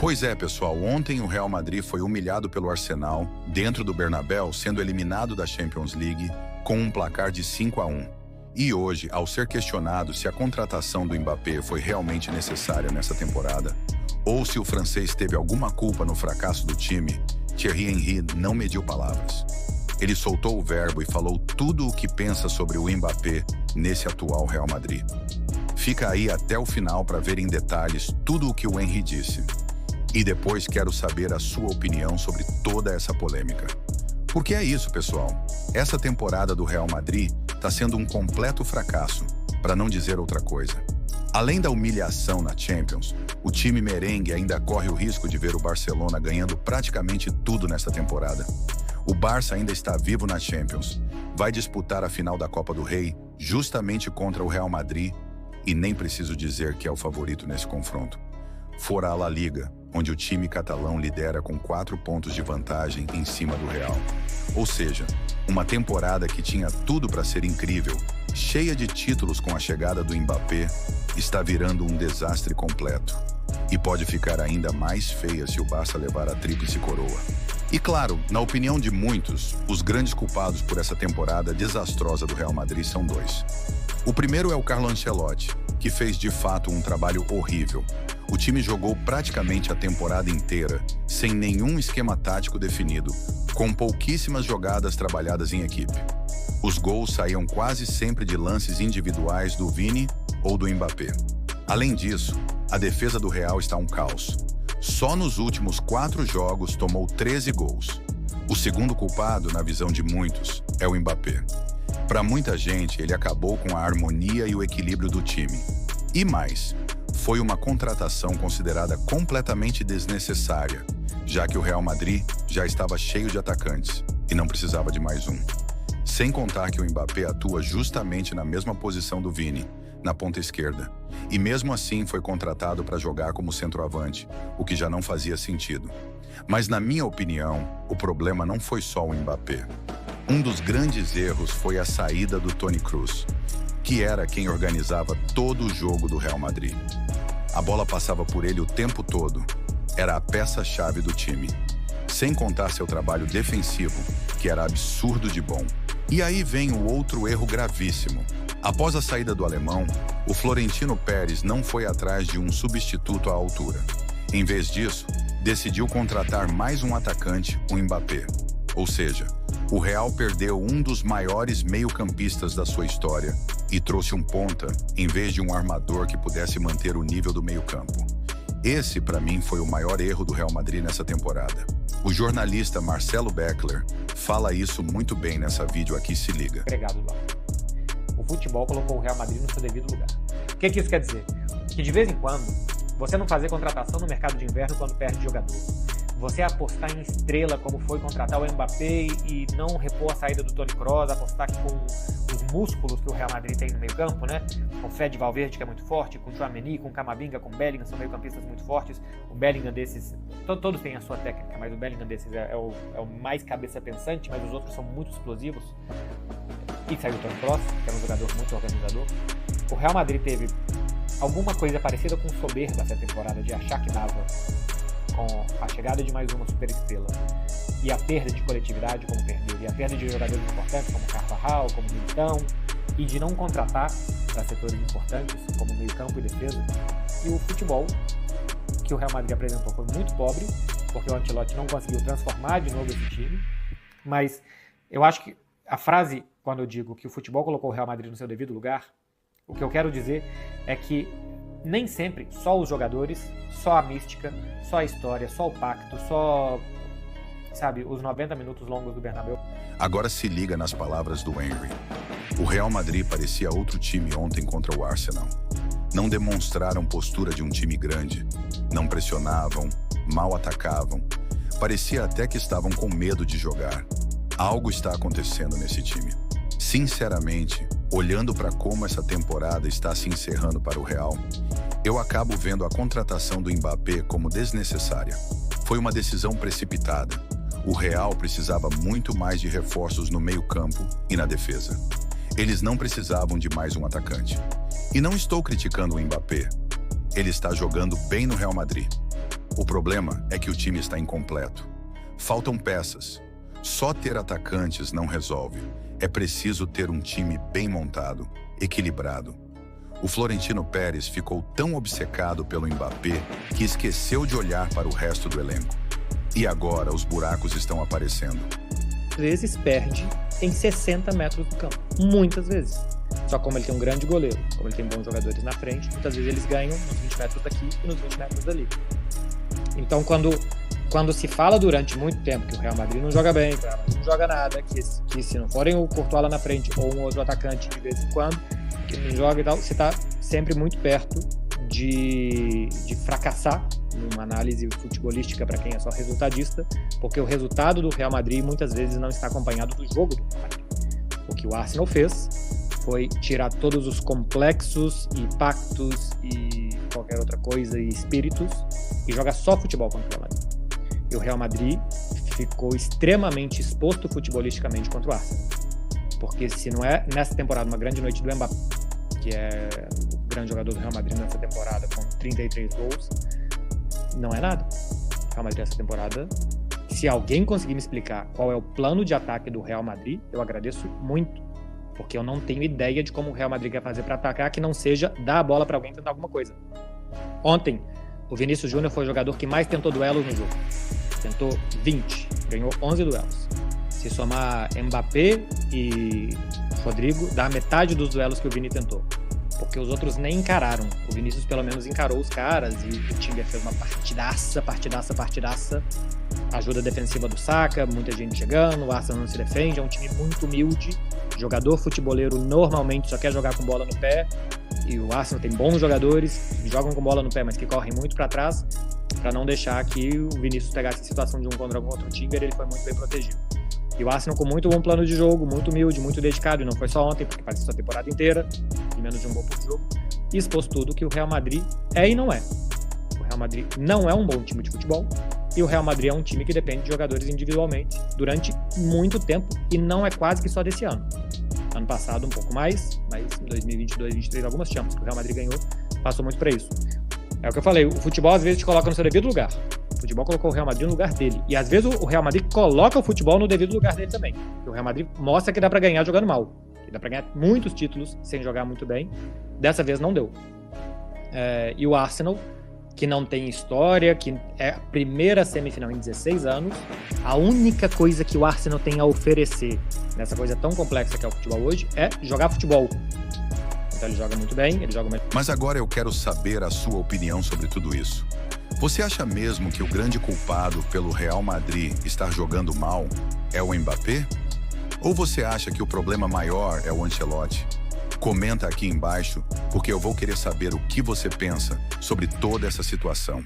Pois é, pessoal, ontem o Real Madrid foi humilhado pelo Arsenal, dentro do Bernabéu, sendo eliminado da Champions League com um placar de 5-1. E hoje, ao ser questionado se a contratação do Mbappé foi realmente necessária nessa temporada, ou se o francês teve alguma culpa no fracasso do time, Thierry Henry não mediu palavras. Ele soltou o verbo e falou tudo o que pensa sobre o Mbappé nesse atual Real Madrid. Fica aí até o final para ver em detalhes tudo o que o Henry disse. E depois quero saber a sua opinião sobre toda essa polêmica. Porque é isso, pessoal. Essa temporada do Real Madrid está sendo um completo fracasso, para não dizer outra coisa. Além da humilhação na Champions, o time merengue ainda corre o risco de ver o Barcelona ganhando praticamente tudo nessa temporada. O Barça ainda está vivo na Champions, vai disputar a final da Copa do Rei justamente contra o Real Madrid e nem preciso dizer que é o favorito nesse confronto. Fora a La Liga, onde o time catalão lidera com 4 pontos de vantagem em cima do Real. Ou seja, uma temporada que tinha tudo para ser incrível, cheia de títulos com a chegada do Mbappé, está virando um desastre completo. E pode ficar ainda mais feia se o Barça levar a tríplice coroa. E claro, na opinião de muitos, os grandes culpados por essa temporada desastrosa do Real Madrid são dois. O primeiro é o Carlo Ancelotti, que fez de fato um trabalho horrível. O time jogou praticamente a temporada inteira, sem nenhum esquema tático definido, com pouquíssimas jogadas trabalhadas em equipe. Os gols saíam quase sempre de lances individuais do Vini ou do Mbappé. Além disso, a defesa do Real está um caos. Só nos últimos 4 jogos tomou 13 gols. O segundo culpado, na visão de muitos, é o Mbappé. Para muita gente, ele acabou com a harmonia e o equilíbrio do time. E mais, foi uma contratação considerada completamente desnecessária, já que o Real Madrid já estava cheio de atacantes e não precisava de mais um. Sem contar que o Mbappé atua justamente na mesma posição do Vini, na ponta esquerda, e mesmo assim foi contratado para jogar como centroavante, o que já não fazia sentido. Mas na minha opinião, o problema não foi só o Mbappé. Um dos grandes erros foi a saída do Toni Kroos, que era quem organizava todo o jogo do Real Madrid. A bola passava por ele o tempo todo, era a peça-chave do time. Sem contar seu trabalho defensivo, que era absurdo de bom. E aí vem o outro erro gravíssimo. Após a saída do alemão, o Florentino Pérez não foi atrás de um substituto à altura. Em vez disso, decidiu contratar mais um atacante, o Mbappé. Ou seja, o Real perdeu um dos maiores meio-campistas da sua história e trouxe um ponta em vez de um armador que pudesse manter o nível do meio-campo. Esse, para mim, foi o maior erro do Real Madrid nessa temporada. O jornalista Marcelo Beckler fala isso muito bem nessa vídeo aqui, se liga. Obrigado, Léo. O futebol colocou o Real Madrid no seu devido lugar. O que isso quer dizer? Que de vez em quando, você não fazer contratação no mercado de inverno quando perde jogador. Você apostar em estrela, como foi contratar o Mbappé e não repor a saída do Toni Kroos, apostar que com os músculos que o Real Madrid tem no meio campo, né? Com o Fred Valverde, que é muito forte, com o Tchouaméni, com o Camavinga, com o Bellingham, são meio campistas muito fortes. O Bellingham desses, todos têm a sua técnica, mas o Bellingham desses é o mais cabeça pensante, mas os outros são muito explosivos. E saiu o Toni Kroos, que era um jogador muito organizador. O Real Madrid teve alguma coisa parecida com soberba essa temporada, de achar que dava, com a chegada de mais uma superestrela e a perda de coletividade como perdeu, e a perda de jogadores importantes como Carvajal, como Militão, e de não contratar para setores importantes como meio campo e defesa. E o futebol que o Real Madrid apresentou foi muito pobre, porque o Ancelotti não conseguiu transformar de novo esse time. Mas eu acho que a frase, quando eu digo que o futebol colocou o Real Madrid no seu devido lugar, o que eu quero dizer é que nem sempre só os jogadores, só a mística, só a história, só o pacto, só, sabe, os 90 minutos longos do Bernabéu. Agora se liga nas palavras do Henry. O Real Madrid parecia outro time ontem contra o Arsenal. Não demonstraram postura de um time grande, não pressionavam, mal atacavam. Parecia até que estavam com medo de jogar. Algo está acontecendo nesse time. Sinceramente, olhando para como essa temporada está se encerrando para o Real, eu acabo vendo a contratação do Mbappé como desnecessária. Foi uma decisão precipitada. O Real precisava muito mais de reforços no meio-campo e na defesa. Eles não precisavam de mais um atacante. E não estou criticando o Mbappé. Ele está jogando bem no Real Madrid. O problema é que o time está incompleto. Faltam peças. Só ter atacantes não resolve. É preciso ter um time bem montado, equilibrado. O Florentino Pérez ficou tão obcecado pelo Mbappé que esqueceu de olhar para o resto do elenco. E agora os buracos estão aparecendo. Às vezes perde em 60 metros do campo. Muitas vezes. Só como ele tem um grande goleiro, como ele tem bons jogadores na frente, muitas vezes eles ganham nos 20 metros daqui e nos 20 metros dali. Então, quando se fala durante muito tempo que o Real Madrid não joga bem, que o Real Madrid não joga nada, que se não forem o Courtois lá na frente ou um outro atacante de vez em quando, que não joga e tal, você está sempre muito perto de fracassar numa análise futebolística para quem é só resultadista, porque o resultado do Real Madrid muitas vezes não está acompanhado do jogo do Real Madrid. O que o Arsenal fez foi tirar todos os complexos e pactos e qualquer outra coisa e espíritos e jogar só futebol contra o Real Madrid. E o Real Madrid ficou extremamente exposto futebolisticamente contra o Arsenal. Porque se não é nessa temporada uma grande noite do Mbappé, que é o grande jogador do Real Madrid nessa temporada com 33 gols, não é nada. O Real Madrid essa temporada, se alguém conseguir me explicar qual é o plano de ataque do Real Madrid, eu agradeço muito. Porque eu não tenho ideia de como o Real Madrid quer fazer para atacar que não seja dar a bola para alguém tentar alguma coisa. Ontem, o Vinícius Júnior foi o jogador que mais tentou duelos no jogo. Tentou 20, ganhou 11 duelos. Se somar Mbappé e Rodrigo, dá metade dos duelos que o Vini tentou. Porque os outros nem encararam. O Vinícius pelo menos encarou os caras e o time fez uma partidaça. Ajuda defensiva do Saka, muita gente chegando, o Arsenal não se defende, é um time muito humilde. Jogador futeboleiro normalmente só quer jogar com bola no pé. E o Arsenal tem bons jogadores que jogam com bola no pé, mas que correm muito para trás, para não deixar que o Vinícius pegasse a situação de um contra algum outro time, ele foi muito bem protegido. E o Arsenal com muito bom plano de jogo, muito humilde, muito dedicado, e não foi só ontem, porque faz isso a temporada inteira, e menos de um gol por jogo, e expôs tudo que o Real Madrid é e não é. O Real Madrid não é um bom time de futebol, e o Real Madrid é um time que depende de jogadores individualmente durante muito tempo, e não é quase que só desse ano. Ano passado um pouco mais, mas em 2022, 2023 algumas chances que o Real Madrid ganhou, passou muito para isso. É o que eu falei, o futebol às vezes te coloca no seu devido lugar. O futebol colocou o Real Madrid no lugar dele. E às vezes o Real Madrid coloca o futebol no devido lugar dele também. O Real Madrid mostra que dá pra ganhar jogando mal. Que dá pra ganhar muitos títulos sem jogar muito bem. Dessa vez não deu. E o Arsenal, que não tem história, que é a primeira semifinal em 16 anos, a única coisa que o Arsenal tem a oferecer nessa coisa tão complexa que é o futebol hoje é jogar futebol. Então ele joga muito bem, ele joga muito... Mas agora eu quero saber a sua opinião sobre tudo isso. Você acha mesmo que o grande culpado pelo Real Madrid estar jogando mal é o Mbappé? Ou você acha que o problema maior é o Ancelotti? Comenta aqui embaixo, porque eu vou querer saber o que você pensa sobre toda essa situação.